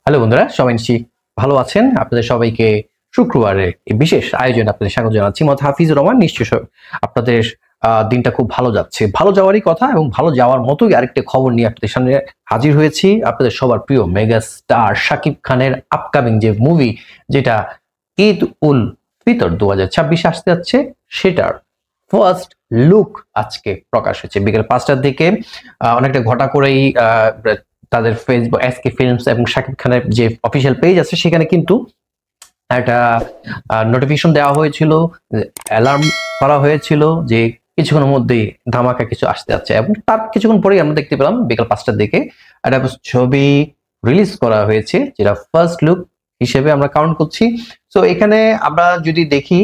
Hello বন্ধুরা, সবাই নিশ্চয়ই ভালো আছেন। আপনাদের সবাইকে শুক্রবারের এই বিশেষ আয়োজনে আপনাদের স্বাগত জানাচ্ছি। মোহাম্মদ হাফিজুর রহমান। নিশ্চয়ই আপনাদের দিনটা খুব ভালো যাচ্ছে, ভালো যাওয়ারই কথা এবং ভালো যাওয়ার মতোই আরেকটা খবর নিয়ে আপনাদের সামনে হাজির হয়েছি। আপনাদের সবার প্রিয় মেগা স্টার শাকিব খানের আপকামিং যে মুভি, যেটা ঈদ উল ফিতর 2026 আসতে যাচ্ছে, সেটার ফার্স্ট লুক আজকে প্রকাশ হয়েছে বিকেল 5টার দিকে। অনেকটা ঘটা করেই তাদের ফেসবুক এসকে ফিল্মস এবং শাকিব খানের যে অফিসিয়াল পেজ আছে সেখানে কিন্তু একটা নোটিফিকেশন দেওয়া হয়েছিল, অ্যালার্ম করা হয়েছিল যে কিছুক্ষণের মধ্যেই ধামাকা কিছু আসতে যাচ্ছে, এবং তার কিছুক্ষণ পরেই আমরা দেখতে পেলাম বিকাল 5টার দিকে একটা ছবি রিলিজ করা হয়েছে, যেটা ফার্স্ট লুক হিসেবে আমরা কাউন্ট করছি। তো এখানে আমরা যদি দেখি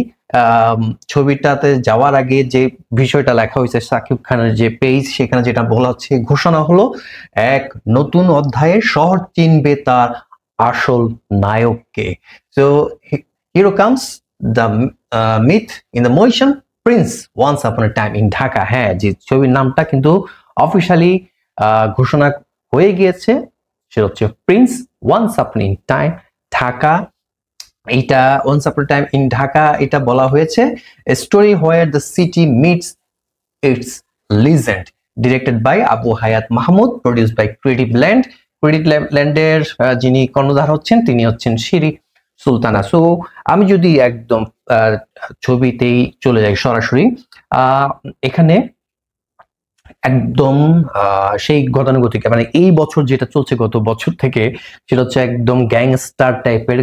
ছবিটাতে যাওয়ার আগে যে বিষয়টা লেখা হয়েছে শাকিব খানের যে পেজ, সেখানে যেটা বলা হচ্ছে, ঘোষণা হলো এক নতুন অধ্যায়ে শহর চিনবে তার আসল নায়ককে। So here comes the myth in the motion, Prince Once Upon a Time in Dhaka। হ্যাঁ, যে ছবির নামটা কিন্তু অফিশিয়ালি ঘোষণা হয়ে গিয়েছে, সেটা হচ্ছে prince once upon in time Dhaka. এটা once upon time in Dhaka এটা বলা হয়েছে story where the city meets its legend, directed by Abu Hayat Mahmud, produced by creative land. Creative ল্যান্ডের যিনি কর্ণধার হচ্ছেন তিনি হচ্ছেন শিরি সুলতানা। সো আমি যদি একদম ছবিতেই চলে যাই সরাসরি, এখানে একদম সেই গতানুগতিক, মানে এই বছর যেটা চলছে গত বছর থেকে, সেটা হচ্ছে একদম গ্যাংস্টার টাইপের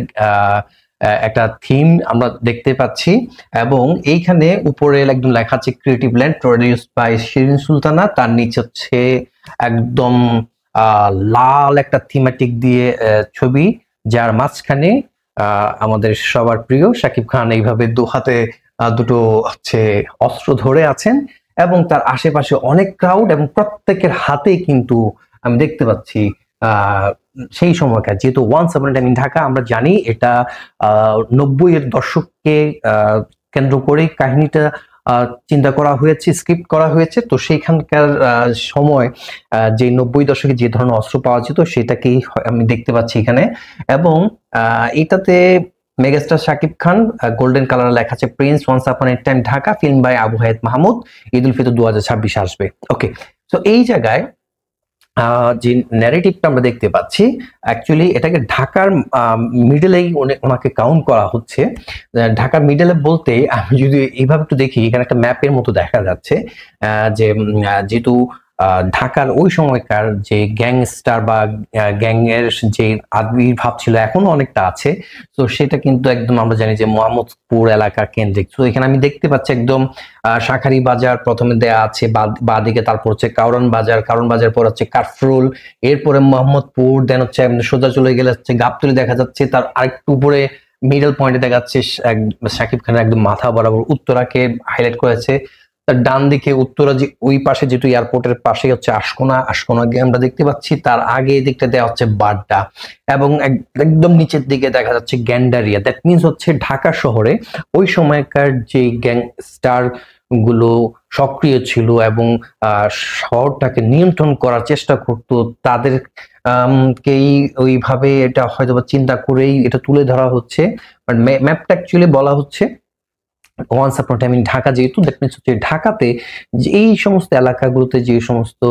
একটা থিম আমরা দেখতে পাচ্ছি। এবং এইখানে উপরে একদম লেখা আছে Creative Land, produced by Shirin Sultana. তার নিচে হচ্ছে একদম লাল একটা থিমেটিক দিয়ে ছবি, যার মাঝখানে আমাদের সবার প্রিয় শাকিব খান এইভাবে দু হাতে দুটো হচ্ছে অস্ত্র ধরে আছেন, এবং তার আশেপাশে অনেক ক্রাউড, এবং প্রত্যেকের হাতে কিন্তু আমি দেখতে পাচ্ছি সেই সময়কার, যেহেতু once upon a time in Dhaka আমরা জানি এটা 90-এর দশককে কেন্দ্র করে কাহিনীটা চিন্তা করা হয়েছে, স্ক্রিপ্ট করা হয়েছে। তো সেইখানকার সময় যে 90 দশকে যে ধরনের অস্ত্র পাওয়া যেত সেটাকেই আমি দেখতে পাচ্ছি এখানে। এবং এটাতে megastar Shakib Khan, golden colour লেখা আছে Prince once upon a time Dhaka, film by Abu Hayat Mahmud, Eid ul Fitr 2026 আসবে। ওকে, তো এই জায়গায় যে ন্যারেটিভটা আমরা দেখতে পাচ্ছি, অ্যাকচুয়ালি এটাকে ঢাকার মিডলেই ওনাকে কাউন্ট করা হচ্ছে। ঢাকার মিডলে বলতে আমি যদি এইভাবে একটু দেখি, এখানে একটা ম্যাপের মতো দেখা যাচ্ছে যে যেহেতু ঢাকার ওই সময়কার যে গ্যাংস্টার বা গ্যাং এর যে আবির্ভাব ছিল, এখনো অনেকটা আছে। তো সেটা কিন্তু একদম আমরা জানি যে মোহাম্মদপুর এলাকা কেন্দ্রিক। তো এখানে আমি দেখতে পাচ্ছি একদম শাঁখারী বাজার প্রথমে দেয়া আছে বা দিকে, তারপর হচ্ছে কারণ বাজার পর হচ্ছে কাফরুল, এরপরে মোহাম্মদপুর, দেন হচ্ছে সোজা চলে গেলে হচ্ছে গাবতলী দেখা যাচ্ছে, তার আরেকটু উপরে মিডল পয়েন্টে দেখা যাচ্ছে শাকিব খানের একদম মাথা বরাবর উত্তরাকে হাইলাইট করেছে। তার ডান দিকে উত্তরা, যে ওই পাশে যেহেতু এয়ারপোর্টের পাশে হচ্ছে আশকোনাকে আমরা দেখতে পাচ্ছি, তার আগে দিকটা দেওয়া হচ্ছে বাড্ডা, এবং একদম নিচের দিকে দেখা যাচ্ছে গ্যান্ডারিয়া। দ্যাট মিনস হচ্ছে ঢাকা শহরে ওই সময়কার যে গ্যাংস্টার গুলো সক্রিয় ছিল এবং শহরটাকে নিয়ন্ত্রণ করার চেষ্টা করতো, তাদের কেই ওইভাবে এটা হয়তো চিন্তা করেই এটা তুলে ধরা হচ্ছে। বাট ম্যাপটা অ্যাকচুয়ালি বলা হচ্ছে once upon time in Dhaka, যেহেতু দ্যাট মিনস হচ্ছে ঢাকাতে যে এই সমস্ত এলাকাগুলোতে যে সমস্ত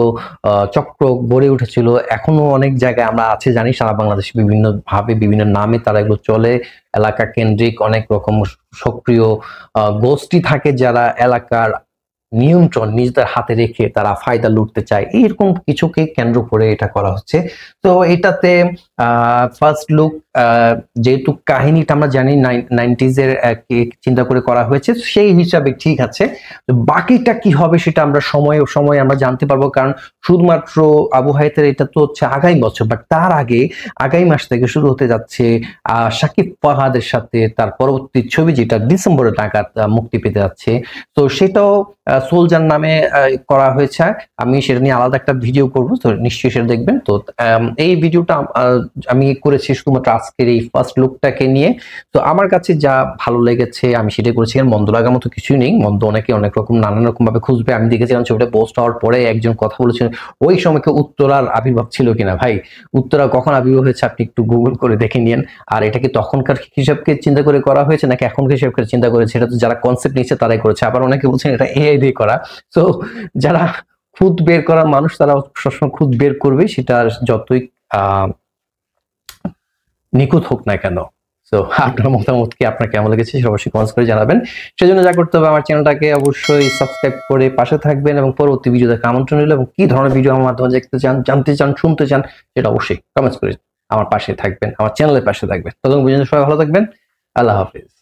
চক্র গড়ে উঠেছিল, এখনো অনেক জায়গায় আমরা আছে জানি, সারা বাংলাদেশে বিভিন্ন ভাবে বিভিন্ন নামে তারা এগুলো চলে। এলাকা কেন্দ্রিক অনেক রকম সক্রিয় গোষ্ঠী থাকে যারা এলাকার নিয়ন্ত্রণ নিজেদের হাতে রেখে তারা ফায়দা লুটতে চায়, এইরকম কিছুকে কেন্দ্র করে এটা করা হচ্ছে। তো এটাতে ফার্স্ট লুক, যেহেতু কাহিনীটা আমরা জানি 90s এর চিন্তা করে করা হয়েছে, সেই হিসাবে ঠিক আছে। বাকিটা কি হবে সেটা আমরা সময় আমরা জানতে পারবো, কারণ শুধুমাত্র আবু হায়াতের এটা তো হচ্ছে আগামী বছর, বাট তার আগে আগামী মাস থেকে শুরু হতে যাচ্ছে শাকিব ফাহাদের সাথে তার পরবর্তী ছবি, যেটা ডিসেম্বরে নাগাদ মুক্তি পেতে যাচ্ছে। তো সেটাও সোলজার নামে করা হয়েছে। আমি সেটা নিয়ে আলাদা একটা ভিডিও করব, তো নিশ্চয়ই সেটা দেখবেন। তো এই ভিডিওটা আমি করেছি শুধুমাত্র আজকের এই ফার্স্ট লুকটাকে নিয়ে। তো আমার কাছে যা ভালো লেগেছে আমি সেটাই করেছি, মন্দ লাগার মতো কিছুই নেই। মন্দ অনেকে অনেক রকম নানান রকম ভাবে খুঁজবে। আমি দেখেছিলাম ছবিটা পোস্ট হওয়ার পরে একজন কথা বলেছেন ওই সময়কে উত্তরার আবির্ভাব ছিল কিনা। ভাই, উত্তরা কখন আবির্ভাব হয়েছে আপনি একটু গুগল করে দেখে নিন। আর এটা কি তখনকার হিসাবকে চিন্তা করে করা হয়েছে নাকি এখনকার হিসাবকে চিন্তা করেছে, এটা তো যারা কনসেপ্ট নিচ্ছে তারাই করেছে। আবার অনেকে বলছেন এটা এআই দিয়ে করা। তো যারা খুদ বের করার মানুষ তারা সবসময় খুদ বের করবে, সেটা যতই নিখুঁত হোক না কেন। তো আপনার মতামত কি, আপনার কেমন লেগেছে সেটা অবশ্যই কমেন্টস করে জানাবেন। সেজন্য যা করতে হবে আমার চ্যানেলটাকে অবশ্যই সাবস্ক্রাইব করে পাশে থাকবেন এবং পরবর্তী ভিডিও দেখার আমন্ত্রণ রইল। এবং কি ধরনের ভিডিও আমার মাধ্যমে দেখতে চান, জানতে চান, শুনতে চান, সেটা অবশ্যই কমেন্টস করে আমার পাশে থাকবেন, আমার চ্যানেলের পাশে থাকবেন। ততক্ষণ পর্যন্ত সবাই ভালো থাকবেন। আল্লাহ হাফেজ।